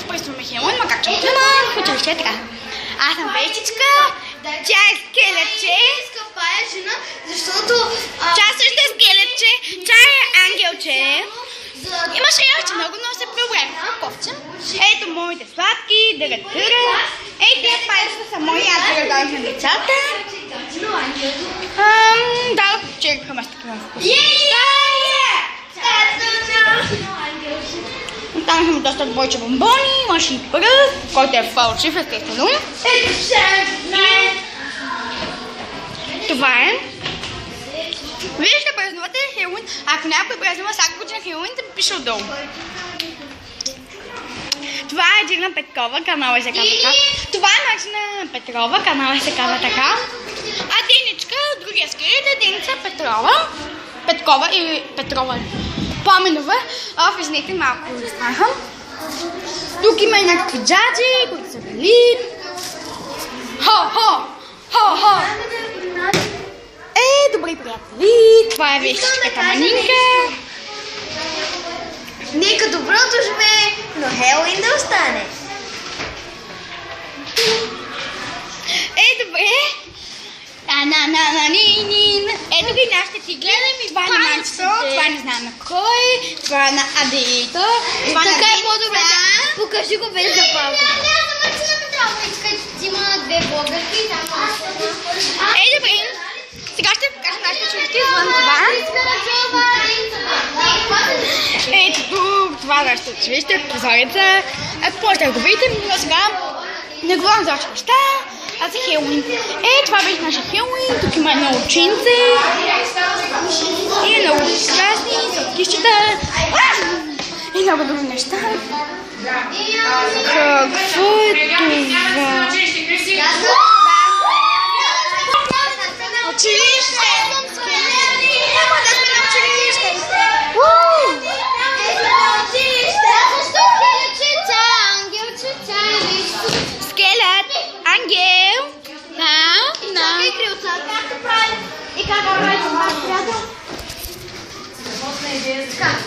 присваме Хелуин, макар че мутля на училище е така. Аз съм вещичка, тя е скелетче. Това е жена, защото... Тя също е скелетче, тя е ангелче. Имаше и още много, но се преобряха в ковче. Ето моите сладки, дъра-дъра. Ей, тези палецата са мои, аз ги раздавам на децата. Да, чергаха аз такива вкуси. Там имаме доста бойче бомбони, имаше и пръв, който е фалшив, естествено. Това е. Вие ще празнувате Хелуин. Ако някой празнува всяка година Хелуин, да ми пише отдолу. Това е Дина Петкова, канала се казва така. Това е Мартина Петрова, канала се казва така. А Деничка от другия скелет е Деница Петрова. Петкова или Петрова Пламенова. Извинете, малко изтраха. Тук има и някакви джаджи, които са били. Хо-хо! Хо-хо! Добри приятели, това е вещичката Манинка. Нека доброто живее, но Хелуин да остане. Добре. Ето ги нашите тигли. Това е на манчето, това не знам на кой, това е на Адеито. Така е по-добре. Покажи го без запалка. Има две българки и там. Добре. Сега ще покажа нашите чужди извън това. Ето тук, това е нашето училище, прозореца. Може да го видите, но сега не говорим за още неща, а за Хелуин. Това беше нашия Хелуин, тук има едно учинце. И много красни, сладкищета. И много други неща. Какво е това? Училище! Няма да сме на училище! Скелет! Ангел! И крилца. Как да прави? И как да прави това, приятел? Как?